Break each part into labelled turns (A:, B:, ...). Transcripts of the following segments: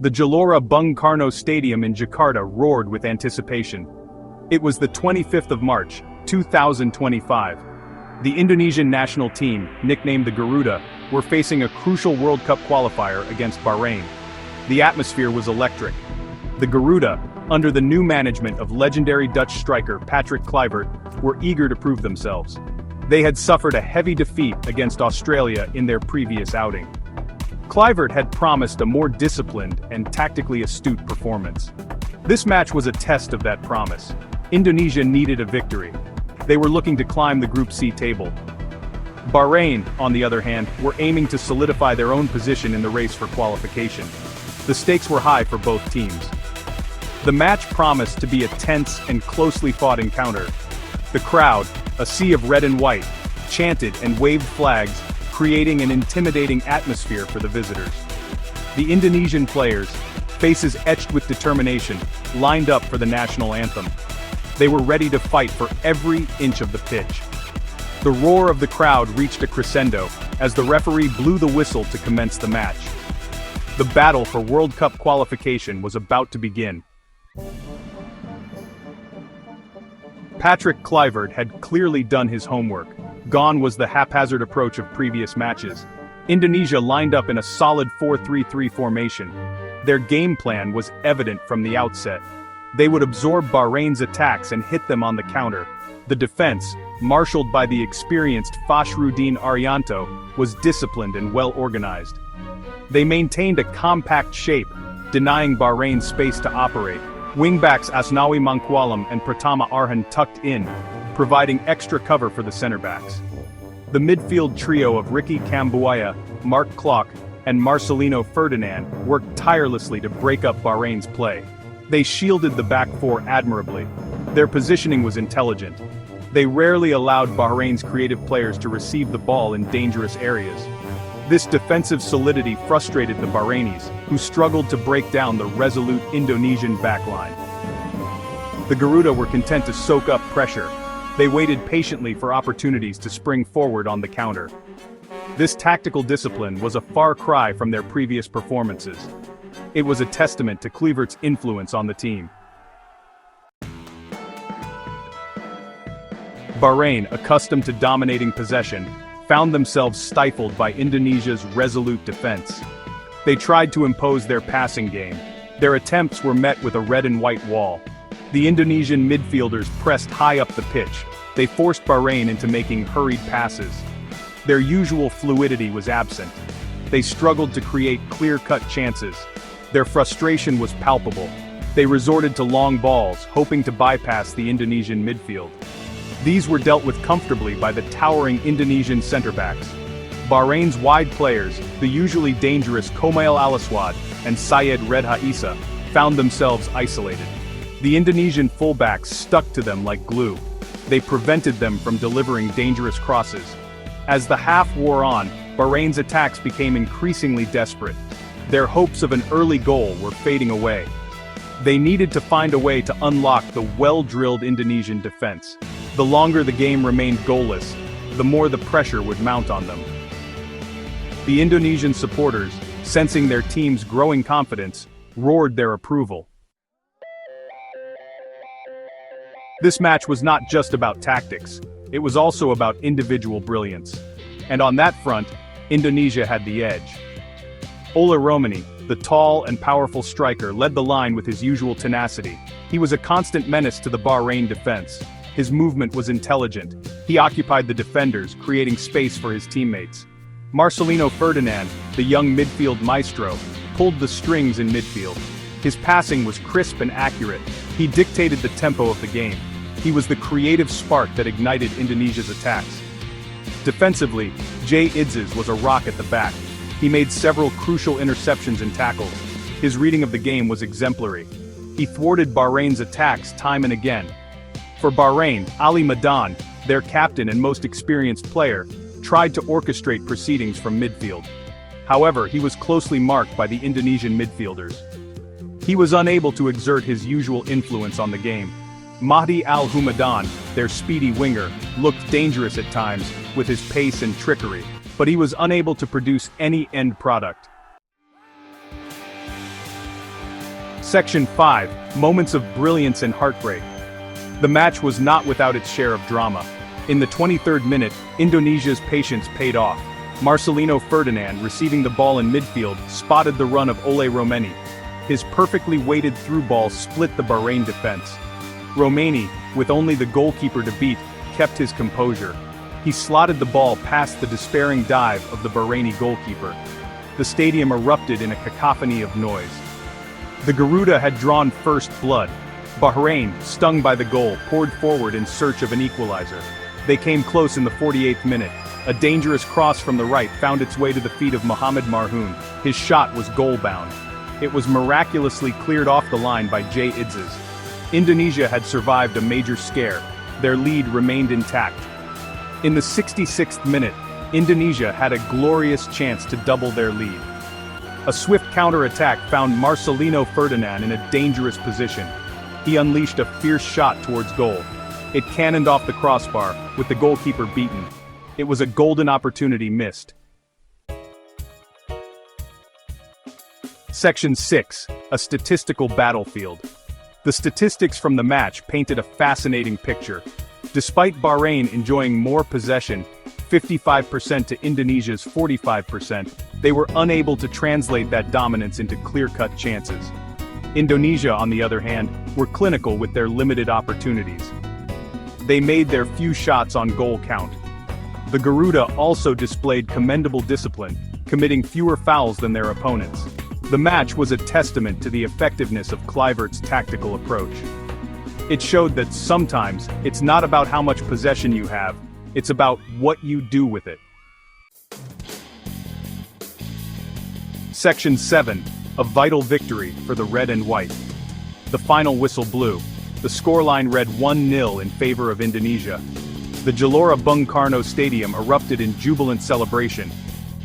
A: The Gelora Bung Karno Stadium in Jakarta roared with anticipation. It was the 25th of March, 2025. The Indonesian national team, nicknamed the Garuda, were facing a crucial World Cup qualifier against Bahrain. The atmosphere was electric. The Garuda, under the new management of legendary Dutch striker Patrick Kluivert, were eager to prove themselves. They had suffered a heavy defeat against Australia in their previous outing. Kluivert had promised a more disciplined and tactically astute performance. This match was a test of that promise. Indonesia needed a victory. They were looking to climb the Group C table. Bahrain, on the other hand, were aiming to solidify their own position in the race for qualification. The stakes were high for both teams. The match promised to be a tense and closely fought encounter. The crowd, a sea of red and white, chanted and waved flags, creating an intimidating atmosphere for the visitors. The Indonesian players, faces etched with determination, lined up for the national anthem. They were ready to fight for every inch of the pitch. The roar of the crowd reached a crescendo as the referee blew the whistle to commence the match. The battle for World Cup qualification was about to begin. Patrick Kluivert had clearly done his homework. Gone was the haphazard approach of previous matches. Indonesia lined up in a solid 4-3-3 formation. Their game plan was evident from the outset. They would absorb Bahrain's attacks and hit them on the counter. The defense, marshaled by the experienced Fashruddin Arianto, was disciplined and well organized. They maintained a compact shape, denying Bahrain space to operate. Wingbacks Asnawi Mangkualam and Pratama Arhan tucked in, providing extra cover for the center backs. The midfield trio of Ricky Kambuaya, Mark Klok, and Marcelino Ferdinand worked tirelessly to break up Bahrain's play. They shielded the back four admirably. Their positioning was intelligent. They rarely allowed Bahrain's creative players to receive the ball in dangerous areas. This defensive solidity frustrated the Bahrainis, who struggled to break down the resolute Indonesian backline. The Garuda were content to soak up pressure. They waited patiently for opportunities to spring forward on the counter. This tactical discipline was a far cry from their previous performances. It was a testament to Kluivert's influence on the team. Bahrain, accustomed to dominating possession, found themselves stifled by Indonesia's resolute defense. They tried to impose their passing game. Their attempts were met with a red and white wall. The Indonesian midfielders pressed high up the pitch. They forced Bahrain into making hurried passes. Their usual fluidity was absent. They struggled to create clear-cut chances. Their frustration was palpable. They resorted to long balls, hoping to bypass the Indonesian midfield. These were dealt with comfortably by the towering Indonesian center-backs. Bahrain's wide players, the usually dangerous Komail Alaswad and Syed Redha Issa, found themselves isolated. The Indonesian fullbacks stuck to them like glue. They prevented them from delivering dangerous crosses. As the half wore on, Bahrain's attacks became increasingly desperate. Their hopes of an early goal were fading away. They needed to find a way to unlock the well-drilled Indonesian defense. The longer the game remained goalless, the more the pressure would mount on them. The Indonesian supporters, sensing their team's growing confidence, roared their approval. This match was not just about tactics, it was also about individual brilliance. And on that front, Indonesia had the edge. Ola Romani, the tall and powerful striker, led the line with his usual tenacity. He was a constant menace to the Bahrain defense. His movement was intelligent. He occupied the defenders, creating space for his teammates. Marcelino Ferdinand, the young midfield maestro, pulled the strings in midfield. His passing was crisp and accurate. He dictated the tempo of the game. He was the creative spark that ignited Indonesia's attacks. Defensively, Jay Idzes was a rock at the back. He made several crucial interceptions and tackles. His reading of the game was exemplary. He thwarted Bahrain's attacks time and again. For Bahrain, Ali Madan, their captain and most experienced player, tried to orchestrate proceedings from midfield. However, he was closely marked by the Indonesian midfielders. He was unable to exert his usual influence on the game. Mahdi Al-Humadan, their speedy winger, looked dangerous at times with his pace and trickery, but he was unable to produce any end product. Section 5, Moments of Brilliance and Heartbreak. The match was not without its share of drama. In the 23rd minute, Indonesia's patience paid off. Marcelino Ferdinand, receiving the ball in midfield, spotted the run of Ole Romeni. His perfectly weighted through ball split the Bahrain defense. Romeni, with only the goalkeeper to beat, kept his composure. He slotted the ball past the despairing dive of the Bahraini goalkeeper. The stadium erupted in a cacophony of noise. The Garuda had drawn first blood. Bahrain, stung by the goal, poured forward in search of an equalizer. They came close in the 48th minute. A dangerous cross from the right found its way to the feet of Mohamed Marhoun. His shot was goal-bound. It was miraculously cleared off the line by Jay Idzes. Indonesia had survived a major scare. Their lead remained intact. In the 66th minute, Indonesia had a glorious chance to double their lead. A swift counter-attack found Marcelino Ferdinand in a dangerous position. He unleashed a fierce shot towards goal. It cannoned off the crossbar, with the goalkeeper beaten. It was a golden opportunity missed. Section 6, a statistical battlefield. The statistics from the match painted a fascinating picture. Despite Bahrain enjoying more possession, 55% to Indonesia's 45%, they were unable to translate that dominance into clear-cut chances. Indonesia, on the other hand, were clinical with their limited opportunities. They made their few shots on goal count. The Garuda also displayed commendable discipline, committing fewer fouls than their opponents. The match was a testament to the effectiveness of Kluivert's tactical approach. It showed that sometimes, it's not about how much possession you have, it's about what you do with it. Section 7, a vital victory for the red and white. The final whistle blew. The scoreline read 1-0 in favor of Indonesia. The Gelora Bung Karno Stadium erupted in jubilant celebration.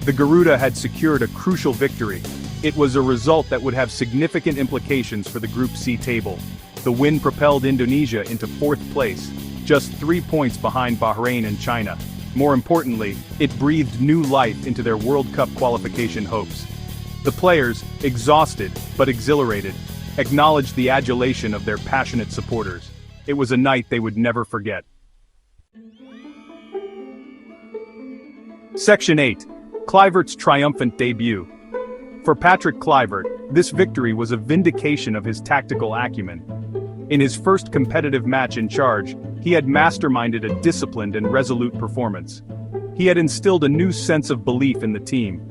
A: The Garuda had secured a crucial victory. It was a result that would have significant implications for the Group C table. The win propelled Indonesia into 4th place, just 3 points behind Bahrain and China. More importantly, it breathed new life into their World Cup qualification hopes. The players, exhausted but exhilarated, acknowledged the adulation of their passionate supporters. It was a night they would never forget. Section 8, Kluivert's triumphant debut. For Patrick Kluivert, this victory was a vindication of his tactical acumen. In his first competitive match in charge, he had masterminded a disciplined and resolute performance. He had instilled a new sense of belief in the team.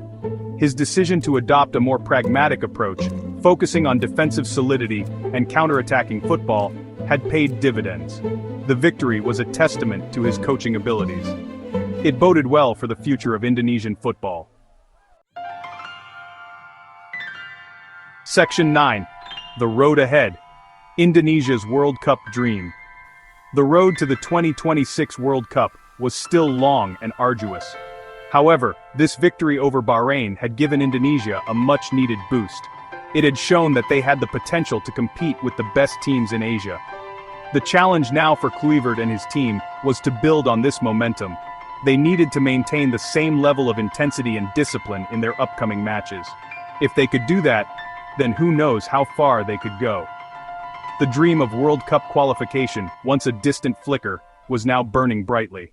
A: His decision to adopt a more pragmatic approach, focusing on defensive solidity and counter-attacking football, had paid dividends. The victory was a testament to his coaching abilities. It boded well for the future of Indonesian football. Section 9, the road ahead. Indonesia's World Cup dream. The road to the 2026 World Cup was still long and arduous. However, this victory over Bahrain had given Indonesia a much-needed boost. It had shown that they had the potential to compete with the best teams in Asia. The challenge now for Kluivert and his team was to build on this momentum. They needed to maintain the same level of intensity and discipline in their upcoming matches. If they could do that, then who knows how far they could go. The dream of World Cup qualification, once a distant flicker, was now burning brightly.